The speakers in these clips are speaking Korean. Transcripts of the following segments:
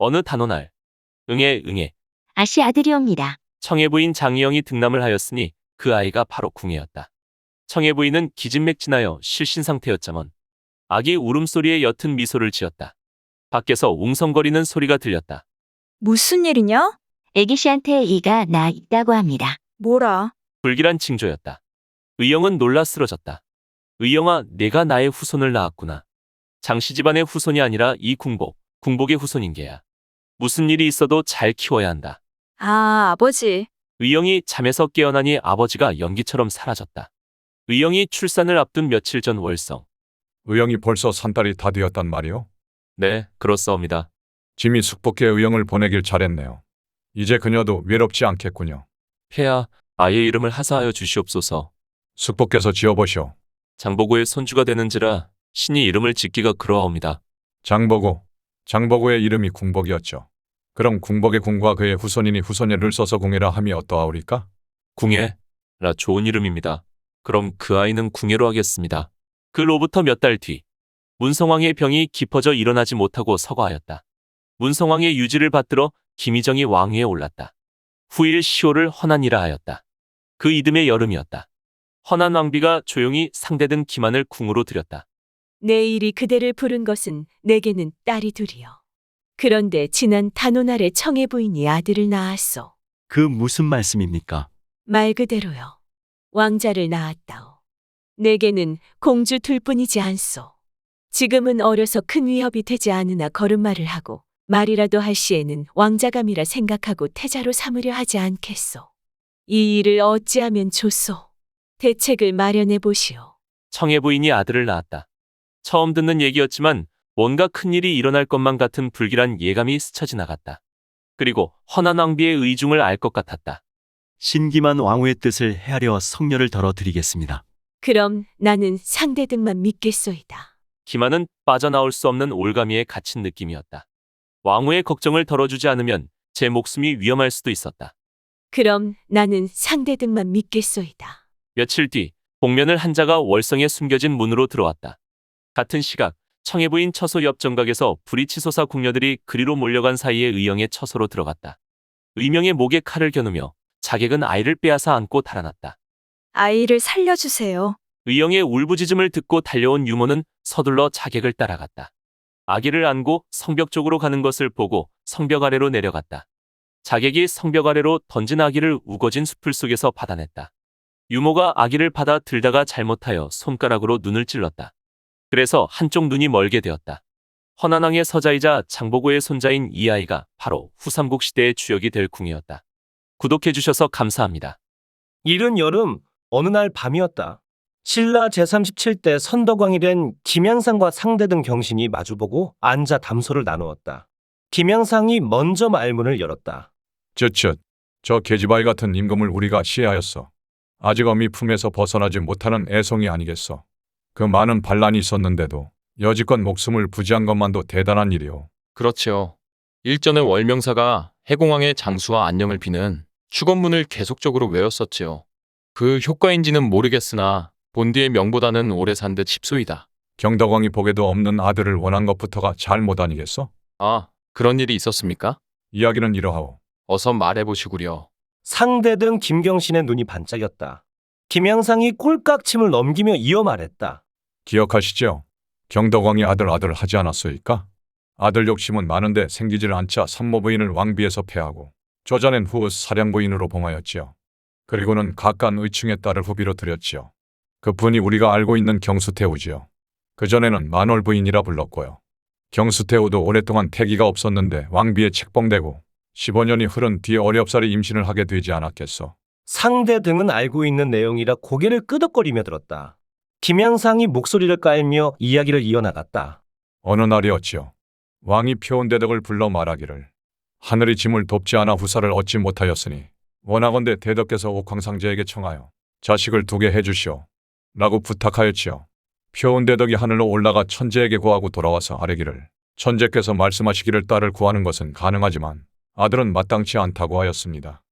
어느 단오날 응애 응애 아씨 아들이옵니다. 청해 부인 장희영이 등남을 하였으니 그 아이가 바로 궁애였다. 청해 부인은 기진맥진하여 실신 상태였자먼 아기 울음소리에 옅은 미소를 지었다. 밖에서 웅성거리는 소리가 들렸다. 무슨 일이냐? 애기씨한테 이가 나 있다고 합니다. 뭐라? 불길한 징조였다. 의영은 놀라 쓰러졌다. 의영아, 내가 나의 후손을 낳았구나. 장씨 집안의 후손이 아니라 이 궁복의 후손인 게야. 무슨 일이 있어도 잘 키워야 한다. 아, 아버지. 의영이 잠에서 깨어나니 아버지가 연기처럼 사라졌다. 의영이 출산을 앞둔 며칠 전 월성. 의영이 벌써 산딸이 다 되었단 말이오? 네, 그렇사옵니다. 짐이 숙복해 의영을 보내길 잘했네요. 이제 그녀도 외롭지 않겠군요. 폐하, 아이의 이름을 하사하여 주시옵소서. 숙복께서 지어보시오. 장보고의 손주가 되는지라 신이 이름을 짓기가 그러하옵니다. 장보고. 장보고의 이름이 궁복이었죠. 그럼 궁복의 궁과 그의 후손이니 후손예를 써서 궁예라 함이 어떠하오리까? 궁예라 좋은 이름입니다. 그럼 그 아이는 궁예로 하겠습니다. 그로부터 몇 달 뒤 문성왕의 병이 깊어져 일어나지 못하고 서거하였다. 문성왕의 유지를 받들어 김희정이 왕위에 올랐다. 후일 시호를 헌안이라 하였다. 그 이듬해 여름이었다. 헌안 왕비가 조용히 상대등 기만을 궁으로 들였다. 내일이 그대를 부른 것은 내게는 딸이 둘이요. 그런데 지난 단오날에 청해 부인이 아들을 낳았소. 그 무슨 말씀입니까? 말 그대로요. 왕자를 낳았다오. 내게는 공주 둘뿐이지 않소. 지금은 어려서 큰 위협이 되지 않으나 걸음마를 하고 말이라도 할 시에는 왕자감이라 생각하고 태자로 삼으려 하지 않겠소. 이 일을 어찌하면 좋소. 대책을 마련해 보시오. 청해 부인이 아들을 낳았다. 처음 듣는 얘기였지만 뭔가 큰일이 일어날 것만 같은 불길한 예감이 스쳐 지나갔다. 그리고 헌안 왕비의 의중을 알 것 같았다. 신기만 왕후의 뜻을 헤아려 성녀를 덜어드리겠습니다. 그럼 나는 상대등만 믿겠소이다. 기만은 빠져나올 수 없는 올가미에 갇힌 느낌이었다. 왕후의 걱정을 덜어주지 않으면 제 목숨이 위험할 수도 있었다. 그럼 나는 상대등만 믿겠소이다. 며칠 뒤 복면을 한 자가 월성에 숨겨진 문으로 들어왔다. 같은 시각 청해 부인 처소 옆 정각에서 불이 치솟아 궁녀들이 그리로 몰려간 사이에 의영의 처소로 들어갔다. 의명의 목에 칼을 겨누며 자객은 아이를 빼앗아 안고 달아났다. 아이를 살려주세요. 의영의 울부짖음을 듣고 달려온 유모는 서둘러 자객을 따라갔다. 아기를 안고 성벽 쪽으로 가는 것을 보고 성벽 아래로 내려갔다. 자객이 성벽 아래로 던진 아기를 우거진 수풀 속에서 받아냈다. 유모가 아기를 받아 들다가 잘못하여 손가락으로 눈을 찔렀다. 그래서 한쪽 눈이 멀게 되었다. 헌안왕의 서자이자 장보고의 손자인 이 아이가 바로 후삼국 시대의 주역이 될 궁이었다. 구독해주셔서 감사합니다. 이른 여름 어느 날 밤이었다. 신라 제37대 선덕왕이 된 김양상과 상대등 경신이 마주보고 앉아 담소를 나누었다. 김양상이 먼저 말문을 열었다. 쯧쯧. 저 계집아이 같은 임금을 우리가 시해하였어. 아직 어미 품에서 벗어나지 못하는 애송이 아니겠어. 그 많은 반란이 있었는데도 여지껏 목숨을 부지한 것만도 대단한 일이오. 그렇지요. 일전에 월명사가 해공왕의 장수와 안녕을 비는 축원문을 계속적으로 외웠었지요. 그 효과인지는 모르겠으나 본디의 명보다는 오래 산 듯 싶소이다. 경덕왕이 복에도 없는 아들을 원한 것부터가 잘못 아니겠어? 아, 그런 일이 있었습니까? 이야기는 이러하오. 어서 말해보시구려. 상대등 김경신의 눈이 반짝였다. 김양상이 꼴깍침을 넘기며 이어 말했다. 기억하시죠? 경덕왕이 아들 하지 않았소이까? 아들 욕심은 많은데 생기질 않자 산모부인을 왕비에서 폐하고 조자낸 후 사량부인으로 봉하였지요. 그리고는 각간 의충의 딸을 후비로 들였지요. 그 분이 우리가 알고 있는 경수태우지요. 그전에는 만월부인이라 불렀고요. 경수태우도 오랫동안 태기가 없었는데 왕비에 책봉되고 15년이 흐른 뒤에 어렵사리 임신을 하게 되지 않았겠소. 상대등은 알고 있는 내용이라 고개를 끄덕거리며 들었다. 김양상이 목소리를 깔며 이야기를 이어나갔다. 어느 날이었지요. 왕이 표온대덕을 불러 말하기를 하늘이 짐을 돕지 않아 후사를 얻지 못하였으니 원하건대 대덕께서 옥황상제에게 청하여 자식을 두게 해주시오. 라고 부탁하였지요. 표온대덕이 하늘로 올라가 천재에게 고하고 돌아와서 아뢰기를 천재께서 말씀하시기를 딸을 구하는 것은 가능하지만 아들은 마땅치 않다고 하였습니다.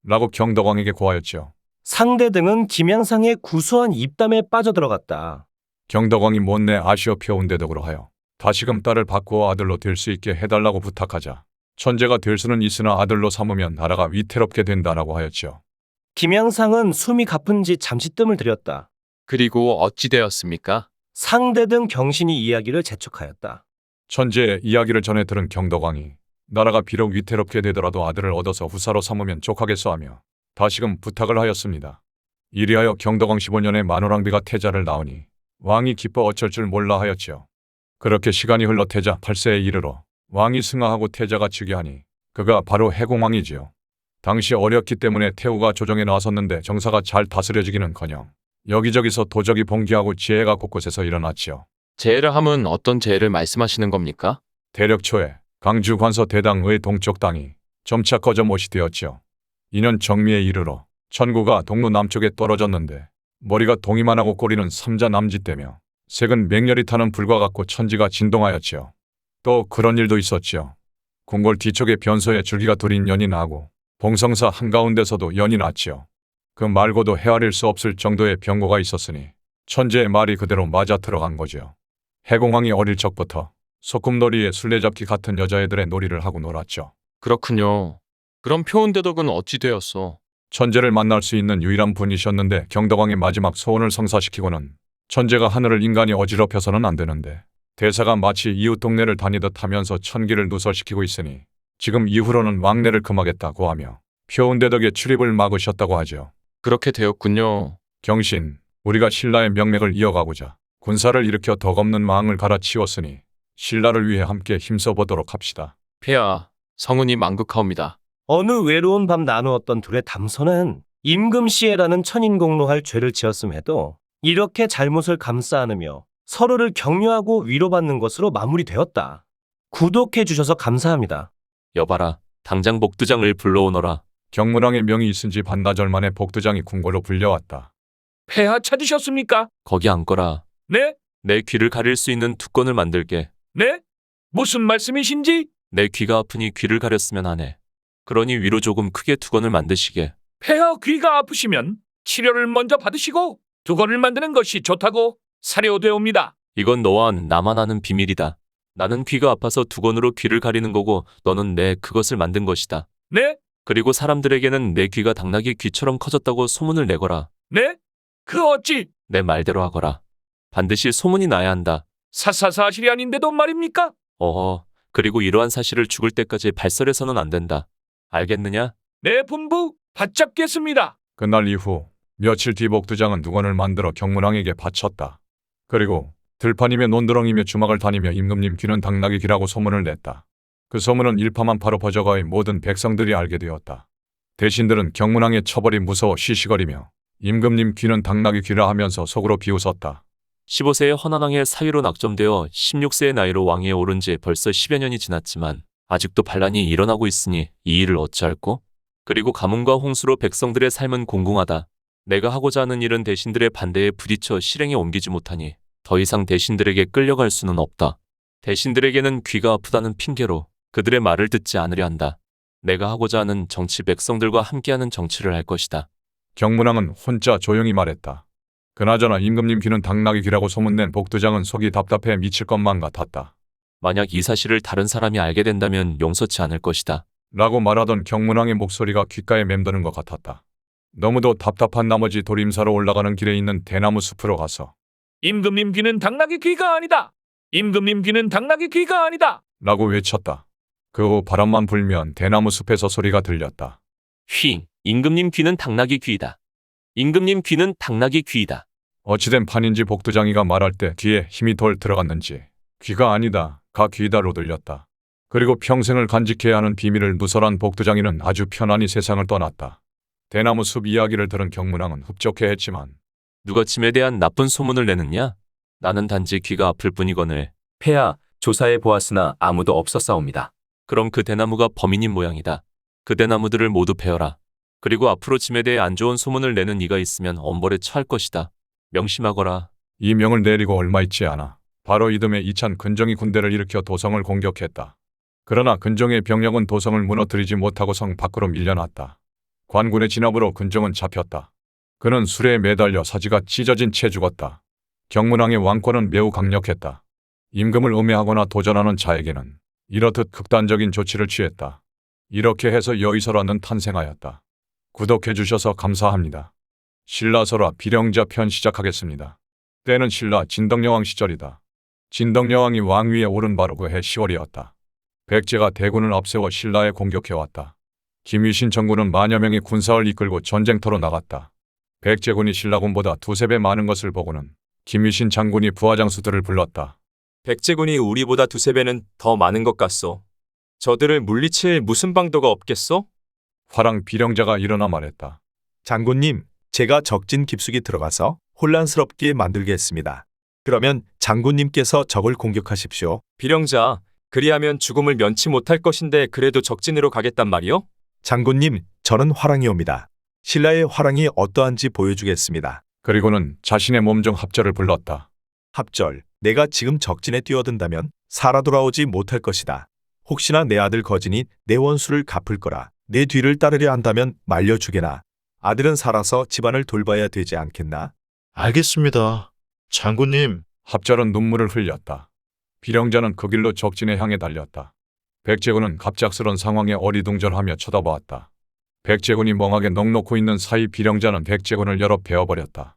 라고 경덕왕에게 고하였지요. 상대등은 김양상의 구수한 입담에 빠져들어갔다. 경덕왕이 못내 아쉬워 표온대덕으로 하여 다시금 딸을 바꾸어 아들로 될 수 있게 해달라고 부탁하자 천재가 될 수는 있으나 아들로 삼으면 나라가 위태롭게 된다라고 하였지요. 김양상은 숨이 가쁜지 잠시 뜸을 들였다. 그리고 어찌 되었습니까? 상대 등 경신이 이야기를 재촉하였다. 천재의 이야기를 전해 들은 경덕왕이 나라가 비록 위태롭게 되더라도 아들을 얻어서 후사로 삼으면 족하겠소 하며 다시금 부탁을 하였습니다. 이리하여 경덕왕 15년에 만호랑비가 태자를 낳으니 왕이 기뻐 어쩔 줄 몰라 하였지요. 그렇게 시간이 흘러 태자 8세에 이르러 왕이 승하하고 태자가 즉위하니 그가 바로 해공왕이지요. 당시 어렸기 때문에 태후가 조정에 나섰는데 정사가 잘 다스려지기는커녕 여기저기서 도적이 봉기하고 지혜가 곳곳에서 일어났지요. 재해를 함은 어떤 재해를 말씀하시는 겁니까? 대력 초에 강주 관서 대당의 동쪽 땅이 점차 커져 못이 되었지요. 이는 정미에 이르러 천구가 동로 남쪽에 떨어졌는데 머리가 동이만하고 꼬리는 삼자 남짓되며 색은 맹렬히 타는 불과 같고 천지가 진동하였지요. 또 그런 일도 있었지요. 궁궐 뒤쪽에 변소에 줄기가 둘인 연이 나고 봉성사 한가운데서도 연이 났지요. 그 말고도 헤아릴 수 없을 정도의 병고가 있었으니 천재의 말이 그대로 맞아 들어간 거지요. 해공왕이 어릴 적부터 소꿉놀이에 술래잡기 같은 여자애들의 놀이를 하고 놀았죠. 그렇군요. 그럼 표은대덕은 어찌 되었소? 천재를 만날 수 있는 유일한 분이셨는데 경덕왕의 마지막 소원을 성사시키고는 천재가 하늘을 인간이 어지럽혀서는 안 되는데 대사가 마치 이웃 동네를 다니듯 하면서 천기를 누설시키고 있으니 지금 이후로는 왕래를 금하겠다고 하며 표은대덕의 출입을 막으셨다고 하죠. 그렇게 되었군요. 경신, 우리가 신라의 명맥을 이어가고자 군사를 일으켜 덕없는 왕을 갈아치웠으니 신라를 위해 함께 힘써보도록 합시다. 폐하, 성은이 망극하옵니다. 어느 외로운 밤 나누었던 둘의 담소는 임금시해라는 천인공로할 죄를 지었음에도 이렇게 잘못을 감싸 안으며 서로를 격려하고 위로받는 것으로 마무리되었다. 구독해 주셔서 감사합니다. 여봐라, 당장 복두장을 불러오너라. 경문왕의 명이 있은지 반나절 만에 복두장이 궁궐로 불려왔다. 폐하 찾으셨습니까? 거기 앉거라. 네? 내 귀를 가릴 수 있는 두건을 만들게. 네? 무슨 말씀이신지? 내 귀가 아프니 귀를 가렸으면 하네. 그러니 위로 조금 크게 두건을 만드시게. 폐하 귀가 아프시면 치료를 먼저 받으시고 두건을 만드는 것이 좋다고 사료되옵니다. 이건 너와 나만 아는 비밀이다. 나는 귀가 아파서 두건으로 귀를 가리는 거고 너는 내 그것을 만든 것이다. 네? 그리고 사람들에게는 내 귀가 당나귀 귀처럼 커졌다고 소문을 내거라. 네? 그 어찌 내 말대로 하거라. 반드시 소문이 나야 한다. 사실이 아닌데도 말입니까? 어허, 그리고 이러한 사실을 죽을 때까지 발설해서는 안 된다. 알겠느냐? 내 분부 받잡겠습니다. 그날 이후 며칠 뒤 복두장은 두건을 만들어 경문왕에게 바쳤다. 그리고 들판이며 논두렁이며 주막을 다니며 임금님 귀는 당나귀 귀라고 소문을 냈다. 그 소문은 일파만파로 퍼져가의 모든 백성들이 알게 되었다. 대신들은 경문왕의 처벌이 무서워 시시거리며 임금님 귀는 당나귀 귀라 하면서 속으로 비웃었다. 15세의 헌안왕의 사위로 낙점되어 16세의 나이로 왕위에 오른 지 벌써 10여 년이 지났지만 아직도 반란이 일어나고 있으니 이 일을 어찌할꼬? 그리고 가뭄과 홍수로 백성들의 삶은 공공하다. 내가 하고자 하는 일은 대신들의 반대에 부딪혀 실행에 옮기지 못하니 더 이상 대신들에게 끌려갈 수는 없다. 대신들에게는 귀가 아프다는 핑계로 그들의 말을 듣지 않으려 한다. 내가 하고자 하는 정치 백성들과 함께하는 정치를 할 것이다. 경문왕은 혼자 조용히 말했다. 그나저나 임금님 귀는 당나귀 귀라고 소문낸 복두장은 속이 답답해 미칠 것만 같았다. 만약 이 사실을 다른 사람이 알게 된다면 용서치 않을 것이다. 라고 말하던 경문왕의 목소리가 귓가에 맴도는 것 같았다. 너무도 답답한 나머지 도림사로 올라가는 길에 있는 대나무 숲으로 가서 임금님 귀는 당나귀 귀가 아니다. 임금님 귀는 당나귀 귀가 아니다. 라고 외쳤다. 그 후 바람만 불면 대나무 숲에서 소리가 들렸다. 휘, 임금님 귀는 당나귀 귀이다. 임금님 귀는 당나귀 귀이다. 어찌된 판인지 복두장이가 말할 때 귀에 힘이 덜 들어갔는지 귀가 아니다, 가 귀다로 들렸다. 그리고 평생을 간직해야 하는 비밀을 누설한 복두장이는 아주 편안히 세상을 떠났다. 대나무 숲 이야기를 들은 경문왕은 흡족해했지만 누가 짐에 대한 나쁜 소문을 내느냐? 나는 단지 귀가 아플 뿐이거늘. 폐하, 조사해 보았으나 아무도 없었사옵니다. 그럼 그 대나무가 범인인 모양이다. 그 대나무들을 모두 베어라. 그리고 앞으로 짐에 대해 안 좋은 소문을 내는 이가 있으면 엄벌에 처할 것이다. 명심하거라. 이 명을 내리고 얼마 있지 않아 바로 이듬해 이찬 근정이 군대를 일으켜 도성을 공격했다. 그러나 근정의 병력은 도성을 무너뜨리지 못하고 성 밖으로 밀려났다. 관군의 진압으로 근정은 잡혔다. 그는 술에 매달려 사지가 찢어진 채 죽었다. 경문왕의 왕권은 매우 강력했다. 임금을 음해하거나 도전하는 자에게는 이렇듯 극단적인 조치를 취했다. 이렇게 해서 여의설화는 탄생하였다. 구독해 주셔서 감사합니다. 신라설화 비령자 편 시작하겠습니다. 때는 신라 진덕여왕 시절이다. 진덕여왕이 왕위에 오른 바로 그해 10월이었다. 백제가 대군을 앞세워 신라에 공격해왔다. 김유신 정군은 만여 명의 군사를 이끌고 전쟁터로 나갔다. 백제군이 신라군보다 두세 배 많은 것을 보고는 김유신 장군이 부하장수들을 불렀다. 백제군이 우리보다 두세 배는 더 많은 것 같소. 저들을 물리칠 무슨 방도가 없겠소? 화랑 비령자가 일어나 말했다. 장군님, 제가 적진 깊숙이 들어가서 혼란스럽게 만들겠습니다. 그러면 장군님께서 적을 공격하십시오. 비령자, 그리하면 죽음을 면치 못할 것인데 그래도 적진으로 가겠단 말이요? 장군님, 저는 화랑이옵니다. 신라의 화랑이 어떠한지 보여주겠습니다. 그리고는 자신의 몸종 합절을 불렀다. 합절, 내가 지금 적진에 뛰어든다면 살아 돌아오지 못할 것이다. 혹시나 내 아들 거진이 내 원수를 갚을 거라. 내 뒤를 따르려 한다면 말려주게나. 아들은 살아서 집안을 돌봐야 되지 않겠나? 알겠습니다. 장군님. 합절은 눈물을 흘렸다. 비령자는 그 길로 적진에 향해 달렸다. 백제군은 갑작스런 상황에 어리둥절하며 쳐다보았다. 백제군이 멍하게 넋놓고 있는 사이 비령자는 백제군을 열어 베어버렸다.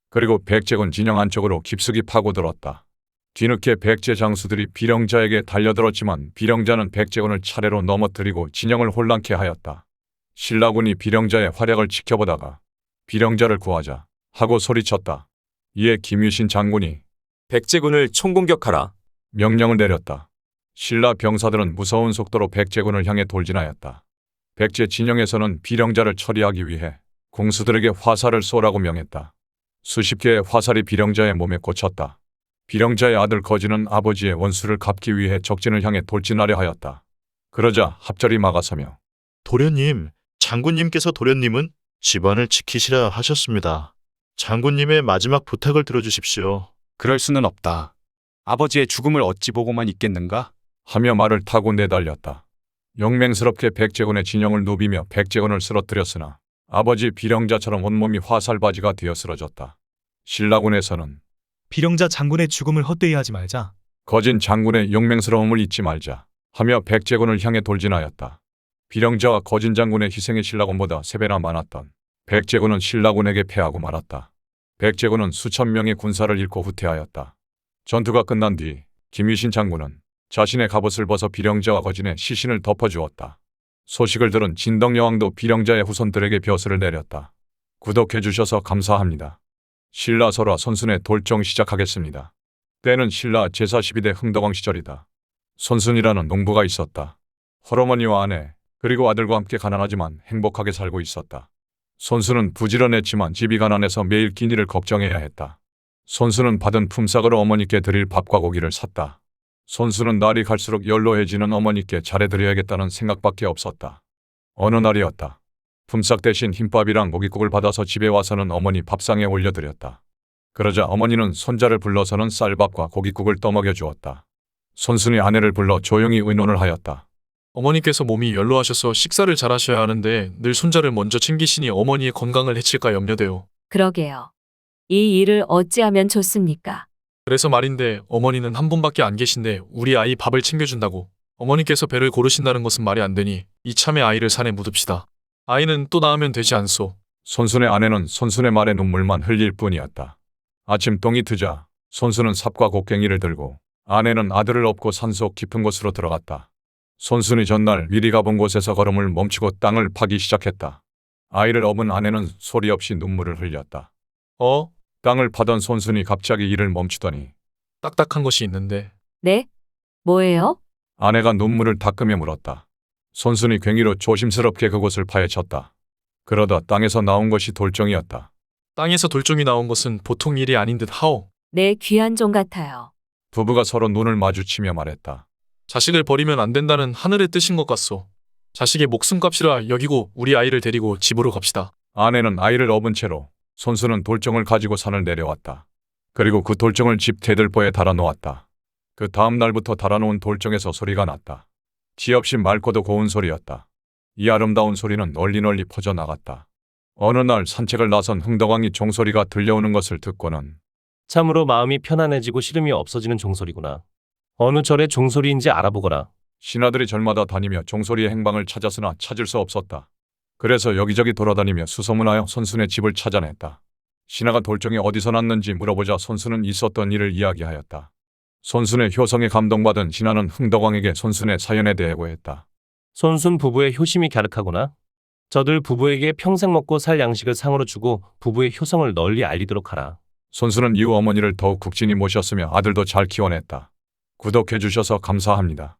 그리고 백제군 진영 안쪽으로 깊숙이 파고들었다. 뒤늦게 백제 장수들이 비령자에게 달려들었지만 비령자는 백제군을 차례로 넘어뜨리고 진영을 혼란케 하였다. 신라군이 비령자의 활약을 지켜보다가 비령자를 구하자 하고 소리쳤다. 이에 김유신 장군이 백제군을 총공격하라. 명령을 내렸다. 신라 병사들은 무서운 속도로 백제군을 향해 돌진하였다. 백제 진영에서는 비령자를 처리하기 위해 공수들에게 화살을 쏘라고 명했다. 수십 개의 화살이 비령자의 몸에 꽂혔다. 비령자의 아들 거진은 아버지의 원수를 갚기 위해 적진을 향해 돌진하려 하였다. 그러자 합절이 막아서며 도련님, 장군님께서 도련님은 집안을 지키시라 하셨습니다. 장군님의 마지막 부탁을 들어주십시오. 그럴 수는 없다. 아버지의 죽음을 어찌 보고만 있겠는가? 하며 말을 타고 내달렸다. 용맹스럽게 백제군의 진영을 누비며 백제군을 쓰러뜨렸으나 아버지 비령자처럼 온몸이 화살바지가 되어 쓰러졌다. 신라군에서는 비령자 장군의 죽음을 헛되이 하지 말자. 거진 장군의 용맹스러움을 잊지 말자 하며 백제군을 향해 돌진하였다. 비령자와 거진 장군의 희생이 신라군보다 3배나 많았던 백제군은 신라군에게 패하고 말았다. 백제군은 수천 명의 군사를 잃고 후퇴하였다. 전투가 끝난 뒤 김유신 장군은 자신의 갑옷을 벗어 비령자와 거진의 시신을 덮어주었다. 소식을 들은 진덕여왕도 비령자의 후손들에게 벼슬을 내렸다. 구독해 주셔서 감사합니다. 신라설화 손순의 돌정 시작하겠습니다. 때는 신라 제42대 흥덕왕 시절이다. 손순이라는 농부가 있었다. 헐어머니와 아내 그리고 아들과 함께 가난하지만 행복하게 살고 있었다. 손순은 부지런했지만 집이 가난해서 매일 끼니를 걱정해야 했다. 손순은 받은 품삯으로 어머니께 드릴 밥과 고기를 샀다. 손순은 날이 갈수록 연로해지는 어머니께 잘해드려야겠다는 생각밖에 없었다. 어느 날이었다. 품삯 대신 흰밥이랑 고깃국을 받아서 집에 와서는 어머니 밥상에 올려드렸다. 그러자 어머니는 손자를 불러서는 쌀밥과 고깃국을 떠먹여 주었다. 손순이 아내를 불러 조용히 의논을 하였다. 어머니께서 몸이 연로하셔서 식사를 잘하셔야 하는데 늘 손자를 먼저 챙기시니 어머니의 건강을 해칠까 염려돼요. 그러게요. 이 일을 어찌하면 좋습니까? 그래서 말인데 어머니는 한 분밖에 안 계신데 우리 아이 밥을 챙겨준다고. 어머니께서 배를 고르신다는 것은 말이 안 되니 이참에 아이를 산에 묻읍시다. 아이는 또 낳으면 되지 않소. 손순의 아내는 손순의 말에 눈물만 흘릴 뿐이었다. 아침 똥이 트자 손순은 삽과 곡괭이를 들고 아내는 아들을 업고 산속 깊은 곳으로 들어갔다. 손순이 전날 미리 가본 곳에서 걸음을 멈추고 땅을 파기 시작했다. 아이를 업은 아내는 소리 없이 눈물을 흘렸다. 땅을 파던 손순이 갑자기 일을 멈추더니 딱딱한 것이 있는데. 네? 뭐예요? 아내가 눈물을 닦으며 물었다. 손순이 괭이로 조심스럽게 그곳을 파헤쳤다. 그러다 땅에서 나온 것이 돌정이었다. 땅에서 돌종이 나온 것은 보통 일이 아닌 듯 하오. 네, 귀한 종 같아요. 부부가 서로 눈을 마주치며 말했다. 자식을 버리면 안 된다는 하늘의 뜻인 것 같소. 자식의 목숨값이라 여기고 우리 아이를 데리고 집으로 갑시다. 아내는 아이를 업은 채로 손수는 돌정을 가지고 산을 내려왔다. 그리고 그 돌정을 집 대들보에 달아놓았다. 그 다음 날부터 달아놓은 돌정에서 소리가 났다. 지없이 맑고도 고운 소리였다. 이 아름다운 소리는 널리 퍼져나갔다. 어느 날 산책을 나선 흥덕왕이 종소리가 들려오는 것을 듣고는 참으로 마음이 편안해지고 시름이 없어지는 종소리구나. 어느 절의 종소리인지 알아보거라. 신하들이 절마다 다니며 종소리의 행방을 찾았으나 찾을 수 없었다. 그래서 여기저기 돌아다니며 수소문하여 손순의 집을 찾아냈다. 신하가 돌정이 어디서 났는지 물어보자 손순은 있었던 일을 이야기하였다. 손순의 효성에 감동받은 신하는 흥덕왕에게 손순의 사연에 대해 고했다. 손순 부부의 효심이 갸륵하구나. 저들 부부에게 평생 먹고 살 양식을 상으로 주고 부부의 효성을 널리 알리도록 하라. 손순은 이후 어머니를 더욱 국진히 모셨으며 아들도 잘 키워냈다. 구독해 주셔서 감사합니다.